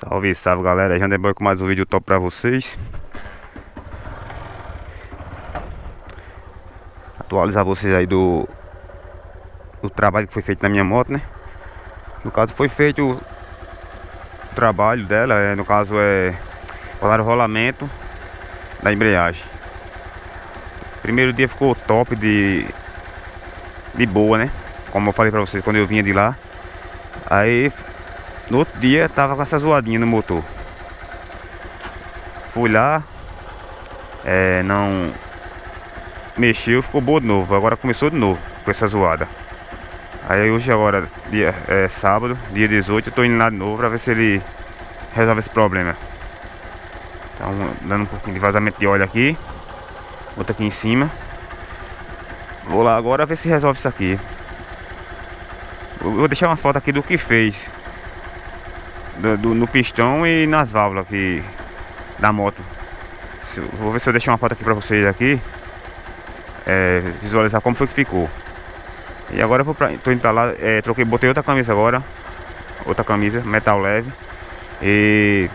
Salve, salve galera, Janderboy com mais um vídeo top pra vocês. Atualizar vocês aí do trabalho que foi feito na minha moto, né? No caso foi feito o trabalho dela, no caso colocar o rolamento da embreagem. Primeiro dia ficou top de boa, né? Como eu falei pra vocês quando eu vinha de lá. Aí no outro dia tava com essa zoadinha no motor. Fui lá, não mexeu, ficou boa de novo. Agora começou de novo com essa zoada. Aí hoje agora, sábado, dia 18, eu tô indo lá de novo pra ver se ele resolve esse problema. Então dando um pouquinho de vazamento de óleo aqui. Outro aqui em cima. Vou lá agora ver se resolve isso aqui. Eu vou deixar umas fotos aqui do que fez no pistão e nas válvulas aqui da moto. Vou ver se eu deixo uma foto aqui pra vocês aqui, visualizar como foi que ficou. E agora tô indo pra lá, botei outra camisa agora. Outra camisa, metal leve. E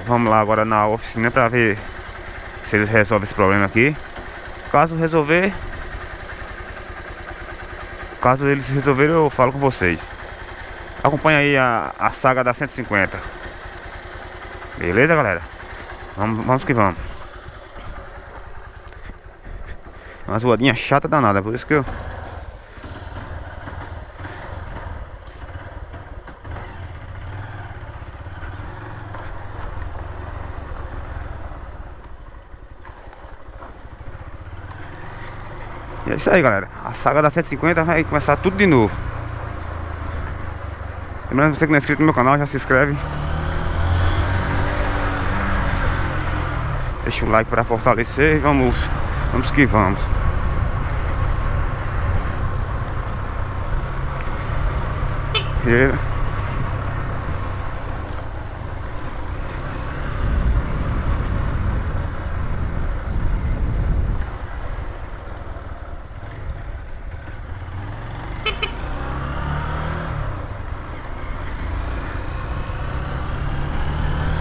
vamos lá agora na oficina pra ver se eles resolvem esse problema aqui. Caso eles resolverem, eu falo com vocês. Acompanha aí a saga da 150. Beleza, galera? Vamos que vamos. Uma zoadinha chata danada, por isso que eu... E é isso aí, galera. A saga da 150 vai começar tudo de novo. Lembrando, você que não é inscrito no meu canal, já se inscreve. Deixa o like para fortalecer e vamos que vamos.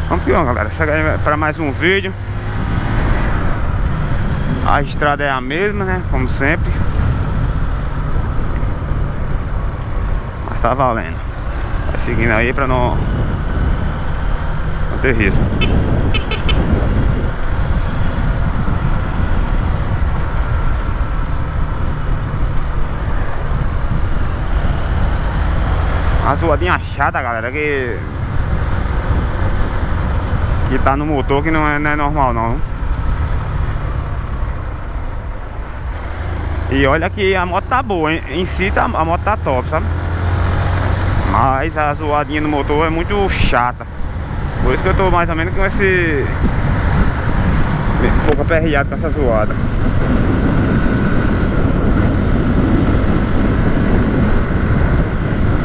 Vamos que vamos, galera. Segue aí para mais um vídeo. A estrada é a mesma, né? Como sempre. Mas tá valendo. Vai seguindo aí pra não ter risco. Uma zoadinha chata, galera, que tá no motor, que não é normal não. E olha que a moto tá boa, hein? Em si a moto tá top, sabe? Mas a zoadinha no motor é muito chata. Por isso que eu tô mais ou menos com esse... um pouco aperreado com essa zoada.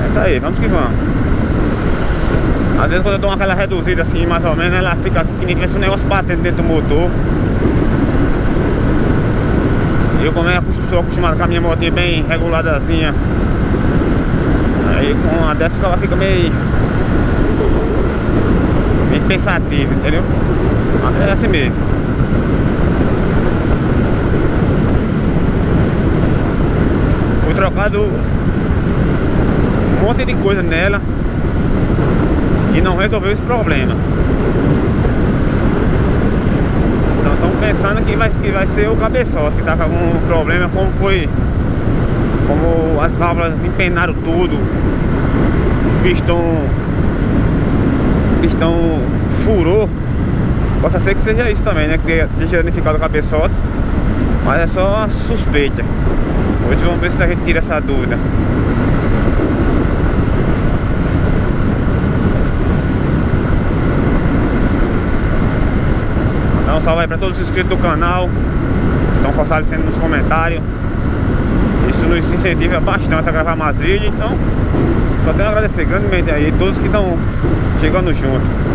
É isso aí, vamos que vamos. Às vezes quando eu dou aquela reduzida assim, mais ou menos, ela fica que nem tivesse um negócio batendo dentro do motor. Eu, como sou acostumado com a minha motinha bem reguladazinha, aí com a dessa ela fica meio pensativa, entendeu? É assim mesmo. Fui trocado um monte de coisa nela e não resolveu esse problema. Então estamos pensando que vai ser o cabeçote que tá com algum problema, como as válvulas empenaram tudo, o pistão furou. Possa ser que seja isso também, né? Que tenha danificado o cabeçote, mas é só uma suspeita. Hoje vamos ver se a gente tira essa dúvida. Então salve aí pra todos os inscritos do canal, estão fortalecendo nos comentários. Isso nos incentiva bastante a gravar mais vídeos. Então só tenho a agradecer grandemente aí todos que estão chegando junto.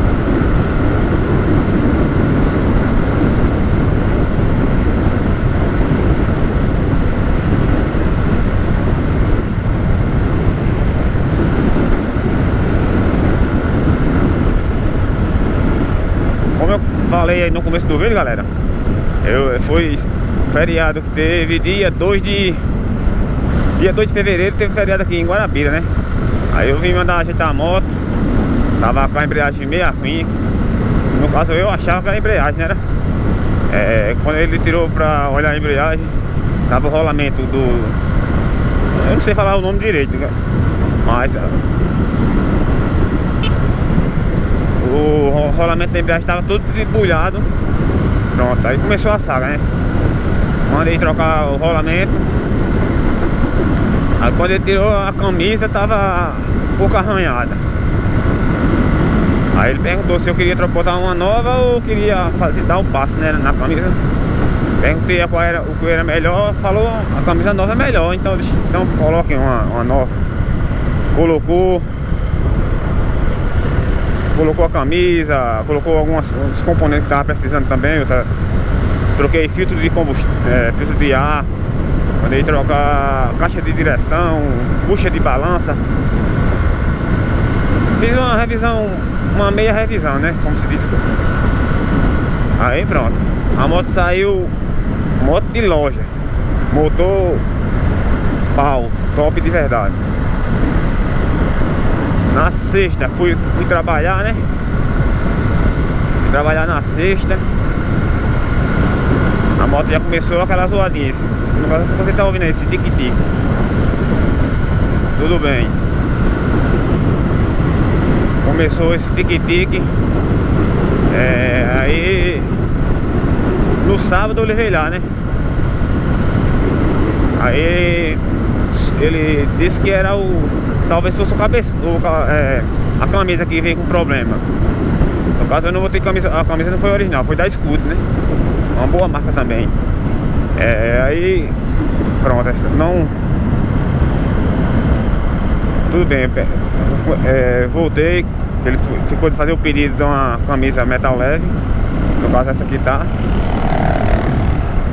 Como eu falei aí no começo do vídeo, galera, foi feriado que teve dia 2 de fevereiro, teve feriado aqui em Guarabira, né? Aí eu vim mandar ajeitar a moto, tava com a embreagem meio ruim. No caso eu achava que era a embreagem, né? Quando ele tirou pra olhar a embreagem, tava o rolamento do... eu não sei falar o nome direito, né? Mas o rolamento da embreagem estava todo debulhado. Pronto, aí começou a saga, né? Mandei trocar o rolamento. Aí quando ele tirou a camisa, tava um pouco arranhada. Aí ele perguntou se eu queria botar uma nova ou queria dar um passe, né, na camisa. Perguntei qual era o que era melhor. Falou a camisa nova é melhor, então coloquem uma nova. Colocou a camisa, colocou alguns componentes que tava precisando também. Troquei filtro de combustível, filtro de ar, mandei trocar caixa de direção, bucha de balança. Fiz uma revisão, uma meia revisão, né, como se diz. Aí pronto, a moto saiu, moto de loja, motor pau, top de verdade. Na sexta fui trabalhar, né? Fui trabalhar na sexta. A moto já começou aquela zoadinha. No caso, se você tá ouvindo aí, esse tic-tic. Tudo bem. Começou esse tic-tic. Aí no sábado eu levei lá, né? Aí ele disse que era talvez fosse a camisa que vem com problema. No caso eu não botei camisa, a camisa não foi original, foi da Scoot, né? Uma boa marca também. Aí pronto, não. Tudo bem, voltei. Ele ficou de fazer o pedido de uma camisa metal leve. No caso essa aqui tá.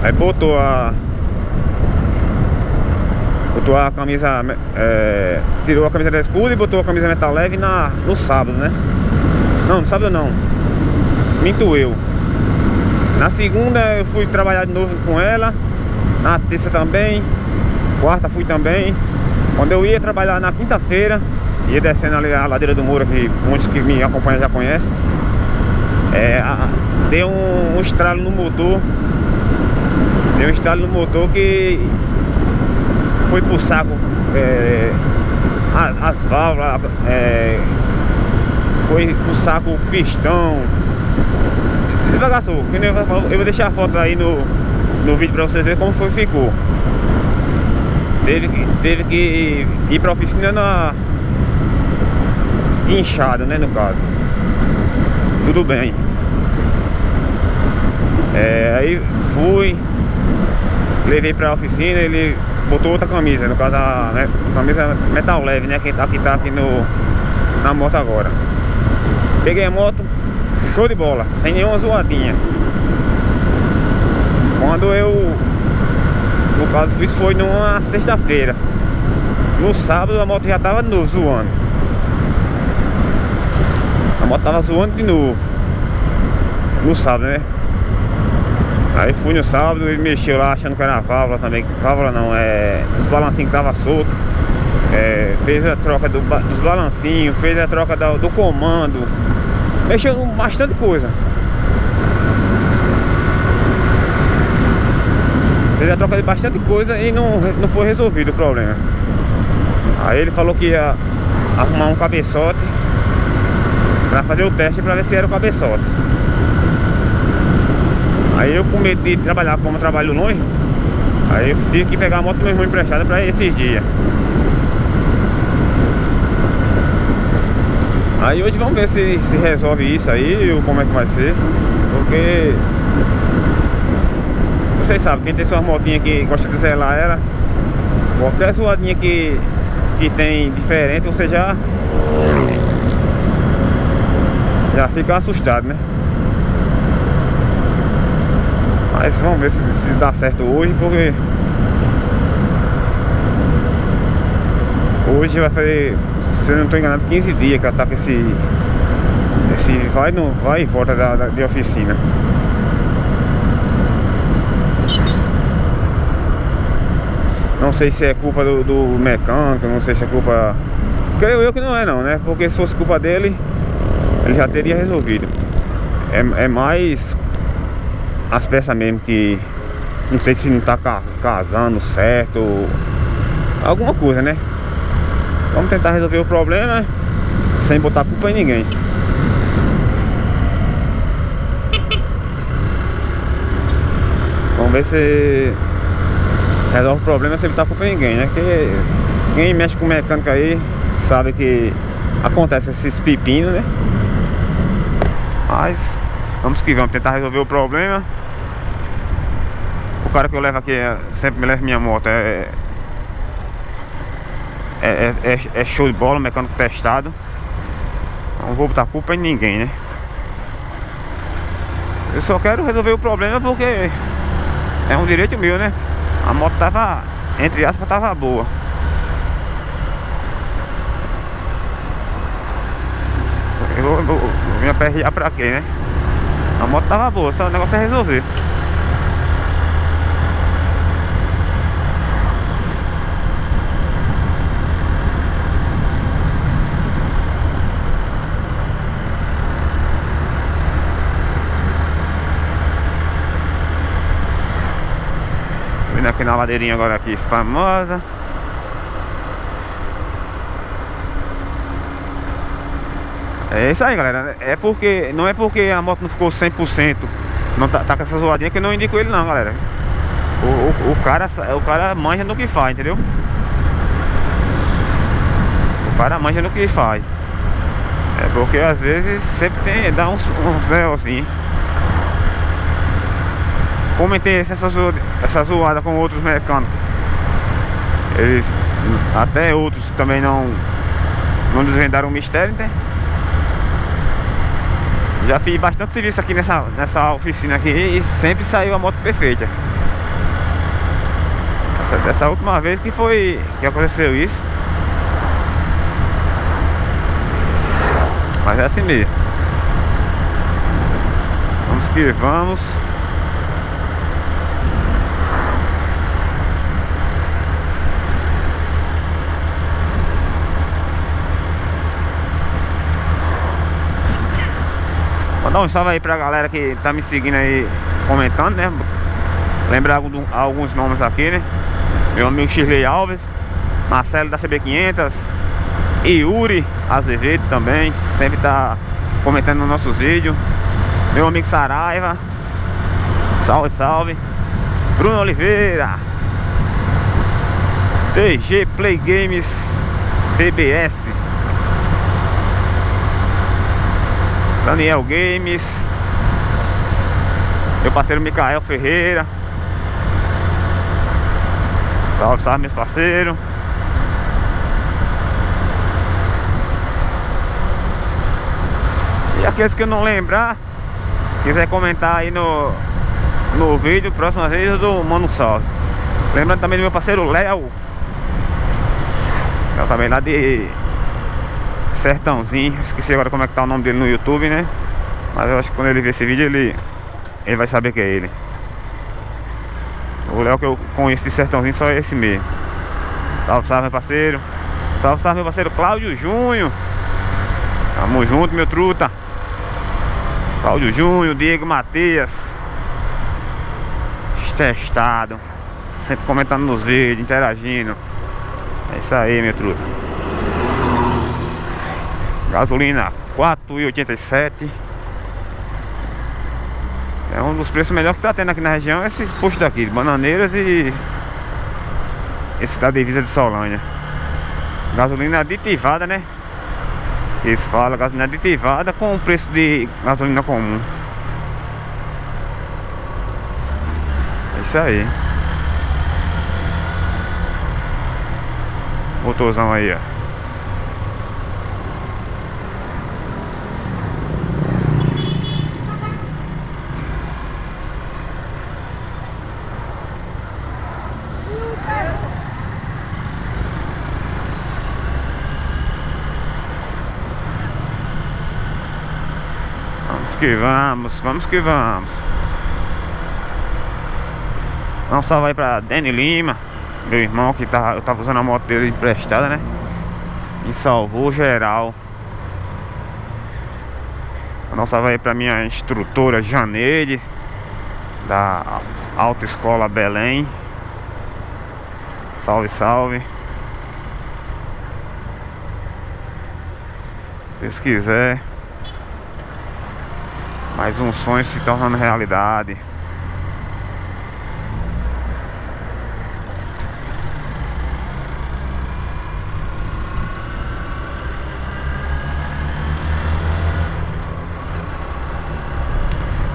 Aí botou a camisa, tirou a camisa da Scoot e botou a camisa metal leve no sábado, né? Não, no sábado não, minto eu. Na segunda eu fui trabalhar de novo com ela. Na terça também. Quarta fui também. Quando eu ia trabalhar na quinta-feira, ia descendo ali a ladeira do muro, que muitos que me acompanham já conhecem. Deu um estralo no motor. Deu um estralo no motor que foi pro saco, as válvulas, foi pro saco o pistão. Devagaçou, eu vou deixar a foto aí no vídeo pra vocês verem como ficou. Teve que ir pra oficina inchada, né, no caso. Tudo bem. Aí fui, levei pra oficina, ele botou outra camisa, no caso a camisa metal leve, né, que tá aqui na moto agora. Peguei a moto, show de bola, sem nenhuma zoadinha. Quando no caso isso foi numa sexta-feira. No sábado a moto já tava zoando. A moto tava zoando de novo. No sábado, né? Aí fui no sábado, ele mexeu lá achando que era a válvula também. Válvula não, os balancinhos que tava solto. Fez a troca dos balancinhos, fez a troca do comando. Mexeu bastante coisa. Fez a troca de bastante coisa e não foi resolvido o problema. Aí ele falou que ia arrumar um cabeçote pra fazer o teste pra ver se era o cabeçote. Aí eu, com medo de trabalhar, como eu trabalho longe, aí eu tive que pegar a moto do meu irmão emprestada pra esses dias. Aí hoje vamos ver se resolve isso aí, ou como é que vai ser. Porque vocês sabem, quem tem suas motinhas que gosta de zelar ela, qualquer zoadinha que tem diferente, você já fica assustado, né? Mas vamos ver se dá certo hoje, porque hoje vai fazer, se eu não estou enganado, 15 dias que ela tá com esse vai e volta de oficina. Não sei se é culpa do mecânico, não sei se é culpa... Creio eu que não é não, né? Porque se fosse culpa dele, ele já teria resolvido. É mais as peças mesmo que... Não sei se não tá casando certo, alguma coisa, né? Vamos tentar resolver o problema sem botar culpa em ninguém. Vamos ver se resolve o problema sem botar culpa em ninguém, né? Porque quem mexe com mecânica aí sabe que acontece esses pepinos, né? Mas vamos que vamos tentar resolver o problema. O cara que eu levo aqui sempre me leva minha moto, é show de bola, mecânico testado. Não vou botar culpa em ninguém, né? Eu só quero resolver o problema porque é um direito meu, né? A moto tava, entre aspas, tava boa. Eu vou me aperrear pra quê, né? A moto tava boa, só o negócio é resolver. Vindo aqui na ladeirinha agora aqui, famosa. É isso aí, galera. Não é porque a moto não ficou 100%, não tá com essa zoadinha, que eu não indico ele não, galera. O cara manja no que faz, entendeu? O cara manja no que faz. É porque às vezes sempre dá uns negocinhos. Comentei essa zoada com outros mecânicos. Eles, até outros também não desvendaram o mistério, né? Já fiz bastante serviço aqui nessa oficina aqui e sempre saiu a moto perfeita. Dessa última vez que aconteceu isso. Mas é assim mesmo. Vamos que vamos. Mandar um salve aí pra galera que tá me seguindo aí, comentando, né? Lembrar alguns nomes aqui, né? Meu amigo Shirley Alves, Marcelo da CB500, Yuri Azevedo também, sempre tá comentando nos nossos vídeos. Meu amigo Saraiva, salve, salve. Bruno Oliveira, TG Play Games TBS, Daniel Games, meu parceiro Micael Ferreira. Salve, salve, meus parceiros. E aqueles que eu não lembrar, quiser comentar aí no vídeo, próxima vez eu dou mando um salve. Lembrando também do meu parceiro Léo. Léo também lá de Sertãozinho. Esqueci agora como é que tá o nome dele no YouTube, né? Mas eu acho que quando ele ver esse vídeo ele vai saber que é ele. O Léo que eu conheço de Sertãozinho só é esse mesmo. Salve, salve, meu parceiro. Salve, salve, meu parceiro Cláudio Junho. Tamo junto, meu truta. Cláudio Junho, Diego Matias. Testado. Sempre comentando nos vídeos, interagindo. É isso aí, meu truta. Gasolina 4,87. É um dos preços melhores que tá tendo aqui na região. Esses postos daqui, Bananeiras e esse da divisa de Solânia. Gasolina aditivada, né? Eles falam gasolina aditivada com o preço de gasolina comum. É Isso aí. Motorzão aí, ó. Vamos que vamos, vamos que vamos. Um salve aí pra Dani Lima, meu irmão, que eu tava usando a moto dele emprestada, né? Me salvou geral. Um salve aí pra minha instrutora Janeide, da Autoescola Belém. Salve, salve. Se Deus quiser, mais um sonho se tornando realidade.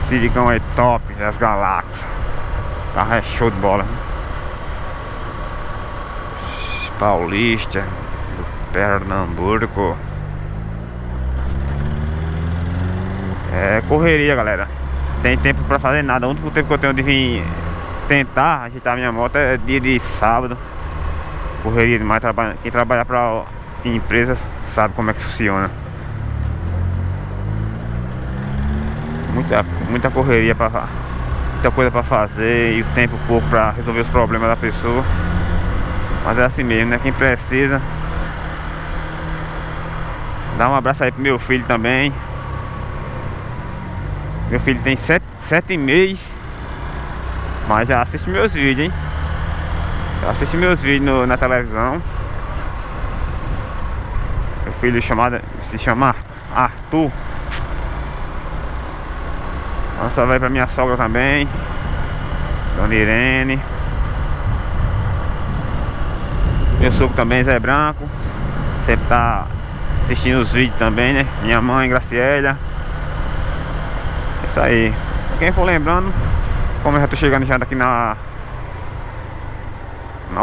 Siricão é top das galáxias. O carro é show de bola. Paulista do Pernambuco. É correria, galera. Tem tempo pra fazer nada. O único tempo que eu tenho de vir tentar ajeitar minha moto é dia de sábado. Correria demais. Quem trabalha pra empresas sabe como é que funciona. Muita correria, muita coisa pra fazer e o tempo pouco pra resolver os problemas da pessoa. Mas é assim mesmo, né? Quem precisa. Dá um abraço aí pro meu filho também. Meu filho tem 7 meses, mas já assiste meus vídeos, hein? Já assiste meus vídeos na televisão. Meu filho se chama Arthur. Nossa, vai pra minha sogra também, Dona Irene. Meu sogro também, Zé Branco, sempre tá assistindo os vídeos também, né? Minha mãe, Gracielia. É isso aí. Quem for lembrando, como eu já tô chegando já daqui na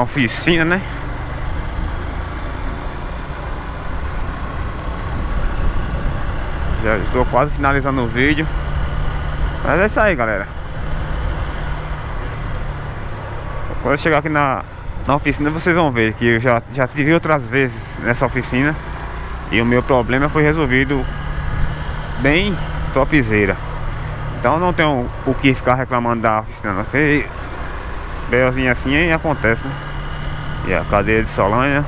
oficina, né? Já estou quase finalizando o vídeo. Mas é isso aí, galera. Quando eu chegar aqui na oficina, vocês vão ver que eu já tive outras vezes nessa oficina e o meu problema foi resolvido bem topzera. Então não tenho o que ficar reclamando da oficina, não. Porque belzinho assim aí acontece, né? E a cadeia de Solânia.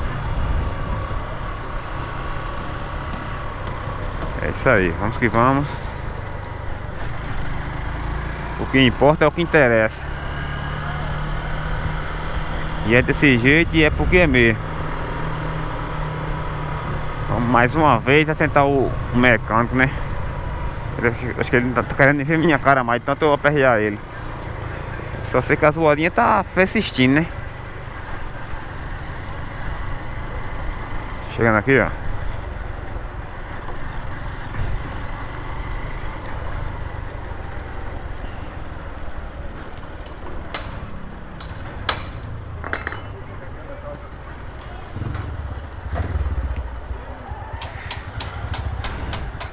É isso aí, vamos que vamos. O que importa é o que interessa. E é desse jeito e é porque é mesmo. Então, mais uma vez a tentar o mecânico, né? Acho que ele não tá querendo ver minha cara mais, tanto eu aperrear ele. Só sei que a zoadinha tá persistindo, né? Chegando aqui, ó.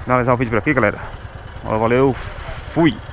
Finalizar o vídeo por aqui, galera. Valeu, fui!